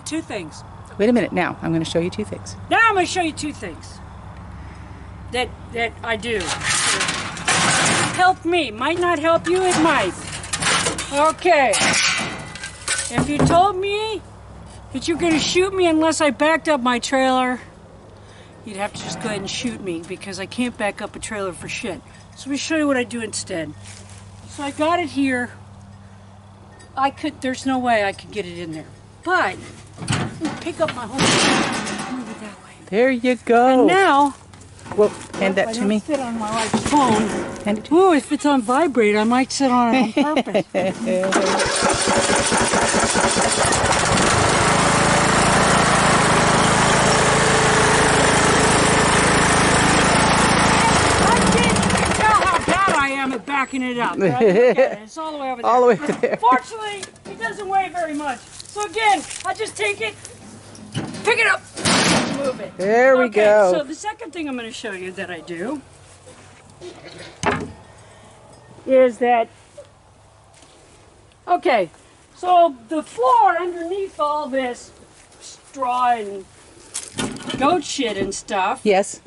two things. Wait a minute. Now I'm going to show you two things. Now I'm going to show you two things that I do. Help me. Might not help you, it might. Okay. If you told me that you're going to shoot me unless I backed up my trailer, you'd have to just go ahead and shoot me because I can't back up a trailer for shit. So let me show you what I do instead. So I got it here. There's no way I could get it in there. But, pick up my whole move it that way. There you go. And now, well, hand that to me. I sit on my wife's phone. Hand it to me. Ooh, if it's on vibrate, I might sit on it on purpose. Backing it up, right? Look at it. It's all the way over there. All the way there. Fortunately, it doesn't weigh very much. So again, I just take it, pick it up, move it. There we go. So the second thing I'm going to show you that I do is that, okay, so the floor underneath all this straw and goat shit and stuff, yes,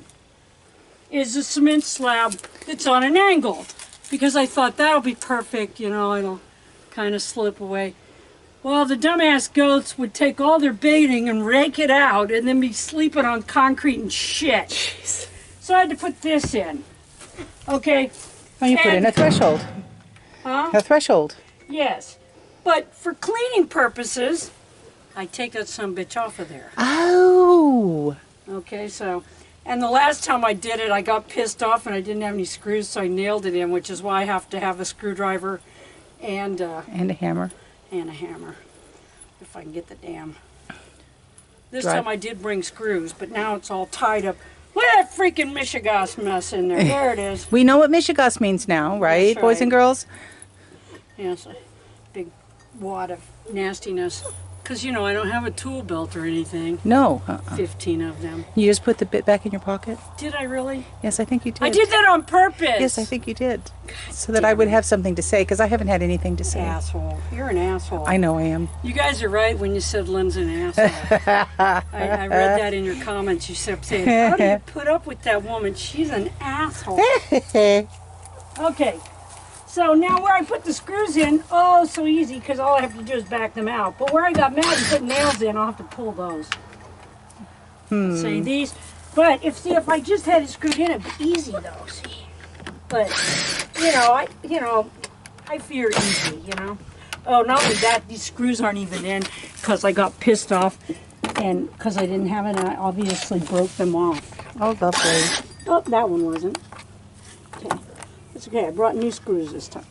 is a cement slab that's on an angle. Because I thought that'll be perfect, you know, it'll kind of slip away. Well, the dumbass goats would take all their baiting and rake it out and then be sleeping on concrete and shit. Jeez. So I had to put this in. Okay. Oh, you put in a threshold. Huh? A threshold. Yes. But for cleaning purposes, I take that sumbitch off of there. Oh. Okay, so... And the last time I did it, I got pissed off and I didn't have any screws, so I nailed it in, which is why I have to have a screwdriver and a hammer. And a hammer, if I can get the damn. This time I did bring screws, but now it's all tied up. Look at that freaking Michigas mess in there. There it is. We know what Michigas means now, right, That's boys and girls? Yes, a big wad of nastiness. Because, you know, I don't have a tool belt or anything. No. 15 of them. You just put the bit back in your pocket? Did I really? Yes, I think you did. I did that on purpose. Yes, I think you did. God, so that I would have something to say, because I haven't had anything to say. Asshole. You're an asshole. I know I am. You guys are right when you said Lynn's an asshole. I read that in your comments. You kept saying, how do you put up with that woman? She's an asshole. Okay. So now where I put the screws in, oh, so easy, because all I have to do is back them out. But where I got mad and put nails in, I'll have to pull those. See, these, but if I just had it screwed in, it'd be easy though, see. But, I fear easy, you know. Oh, not only that, these screws aren't even in, because I got pissed off, and because I didn't have it, I obviously broke them off. Oh, lovely. Oh, that one wasn't. Okay. It's okay, I brought new screws this time.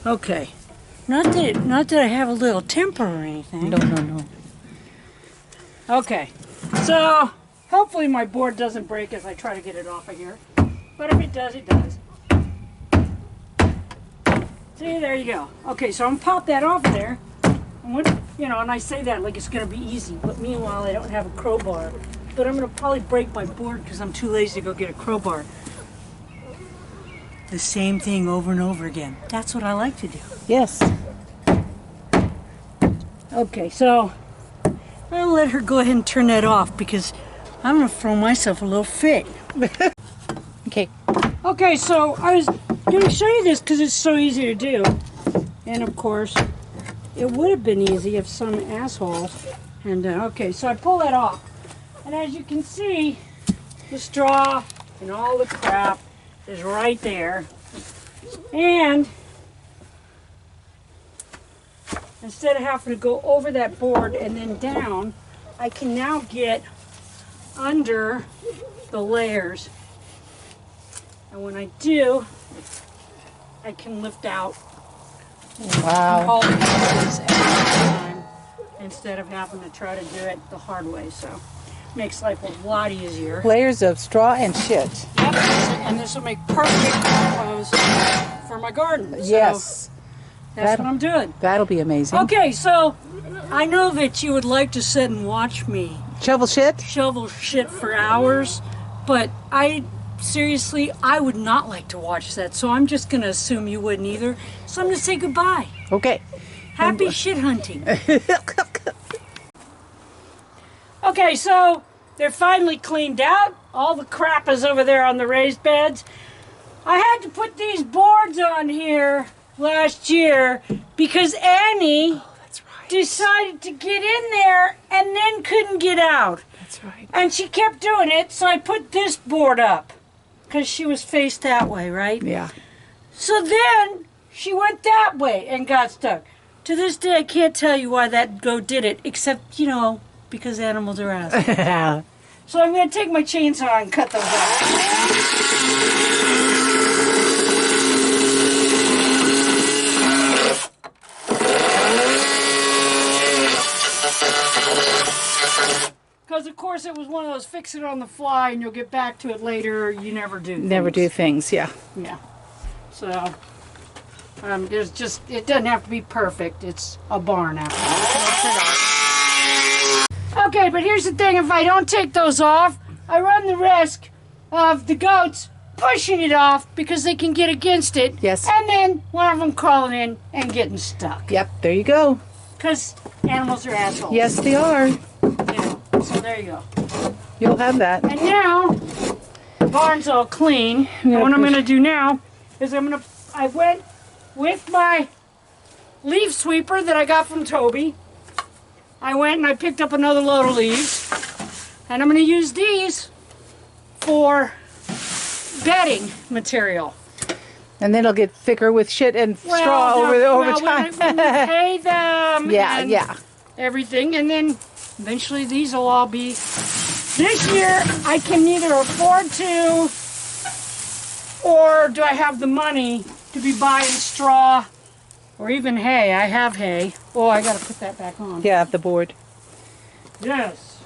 Okay. Not that I have a little temper or anything. No. Okay. So, hopefully my board doesn't break as I try to get it off of here. But if it does, it does. See, there you go. Okay, so I'm gonna pop that off of there. And I say that like it's gonna be easy, but meanwhile I don't have a crowbar. But I'm gonna probably break my board because I'm too lazy to go get a crowbar. The same thing over and over again. That's what I like to do. Yes. Okay, so I'll let her go ahead and turn that off because I'm gonna throw myself a little fit. Okay. Okay, so I was gonna show you this because it's so easy to do. And of course, it would have been easy if some asshole. And okay, so I pull that off. And as you can see, the straw and all the crap is right there. And instead of having to go over that board and then down, I can now get under the layers. And when I do, I can lift out. Wow. All pieces at the time instead of having to try to do it the hard way. So makes life a lot easier. Layers of straw and shit. Yep, and this will make perfect compost for my garden. So yes. That's what I'm doing. That'll be amazing. Okay, so I know that you would like to sit and watch me shovel shit for hours, but seriously, I would not like to watch that, so I'm just going to assume you wouldn't either. So I'm going to say goodbye. Okay. Happy shit hunting. Okay, so they're finally cleaned out. All the crap is over there on the raised beds. I had to put these boards on here last year because Annie decided to get in there and then couldn't get out. That's right. And she kept doing it, so I put this board up because she was faced that way, right? Yeah. So then she went that way and got stuck. To this day, I can't tell you why that goat did it, except, you know, because animals are assholes. So I'm going to take my chainsaw and cut those off. Because, of course, it was one of those fix it on the fly and you'll get back to it later. You never do things. Never do things, yeah. Yeah. So, there's just, it doesn't have to be perfect. It's a barn after that. Okay, but here's the thing. If I don't take those off, I run the risk of the goats pushing it off because they can get against it. Yes. And then one of them crawling in and getting stuck. Yep, there you go. Because animals are assholes. Yes, they are. Yeah. So there you go. You'll have that. And now, the barn's all clean. And what I'm going to do now is I went with my leaf sweeper that I got from Toby. I went and I picked up another load of leaves. And I'm going to use these for bedding material. And then it'll get thicker with shit and straw over time. When we hay them and yeah. everything. And then eventually these will all be... This year, I can neither afford to or do I have the money to be buying straw or even hay. I have hay. Oh, I got to put that back on. Yeah, the board. Yes.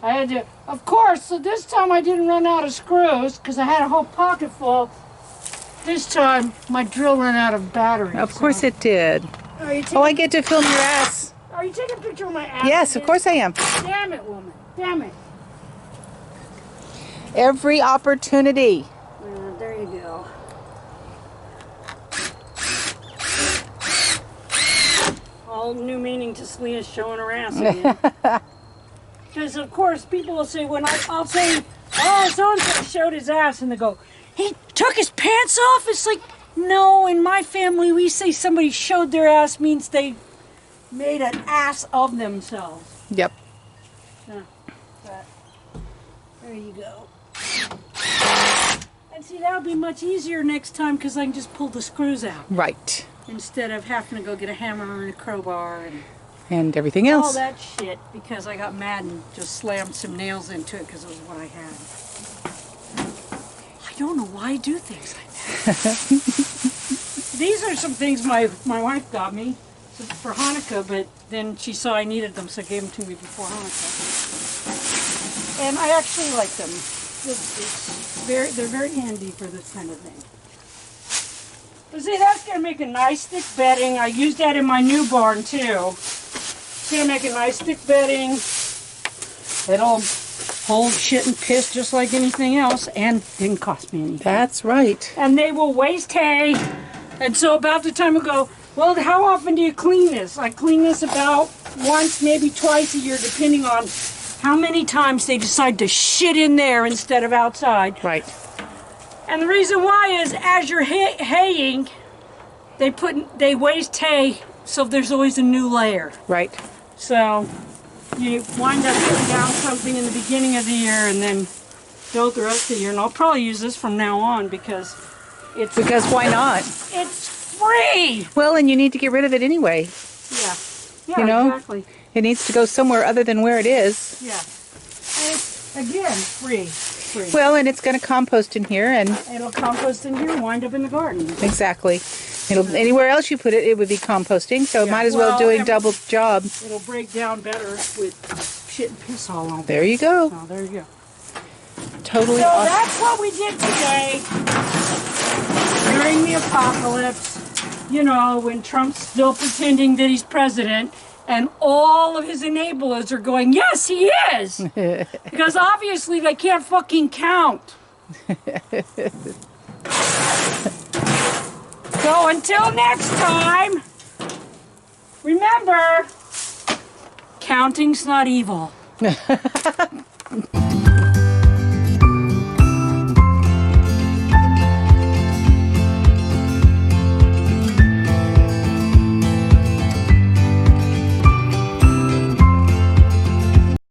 I had to, of course, so this time I didn't run out of screws because I had a whole pocket full. This time, my drill ran out of batteries. Of course it did. Oh, I get to film your ass. Are you taking a picture of my ass? Yes, of course I am. Damn it, woman. Damn it. Every opportunity. There you go. All new meaning to Selena's showing her ass again. Because, of course, people will say, when I'll say, oh, so-and-so showed his ass, and they go, he took his pants off? It's like, no, in my family, we say somebody showed their ass means they made an ass of themselves. Yep. But there you go. And see, that'll be much easier next time because I can just pull the screws out. Right. Instead of having to go get a hammer and a crowbar and everything else. all that shit because I got mad and just slammed some nails into it because it was what I had. I don't know why I do things like that. These are some things my wife got me for Hanukkah, but then she saw I needed them, so gave them to me before Hanukkah. And I actually like them. They're very handy for this kind of thing. But see, that's going to make a nice thick bedding. I used that in my new barn too. It's going to make a nice thick bedding. It'll hold shit and piss just like anything else and didn't cost me anything. That's right. And they will waste hay. And so about the time I go, well, how often do you clean this? I clean this about once, maybe twice a year, depending on how many times they decide to shit in there instead of outside. Right. And the reason why is as you're haying, they waste hay, so there's always a new layer. Right. So you wind up putting down something in the beginning of the year and then don't the rest of the year. And I'll probably use this from now on because it's... Because why not? It's free! Well, and you need to get rid of it anyway. Yeah. Yeah, you know? Exactly. It needs to go somewhere other than where it is. Yeah. And it's, again, free. Well, and it's going to compost in here, and it'll compost in here and wind up in the garden. Exactly. Anywhere else you put it, it would be composting. So might as well doing double job. It'll break down better with shit and piss all over. There you go. Oh, there you go. Totally. So awesome. that's what we did today during the apocalypse. You know, when Trump's still pretending that he's president. And all of his enablers are going, yes, he is! Because obviously they can't fucking count. So until next time, remember, counting's not evil. it.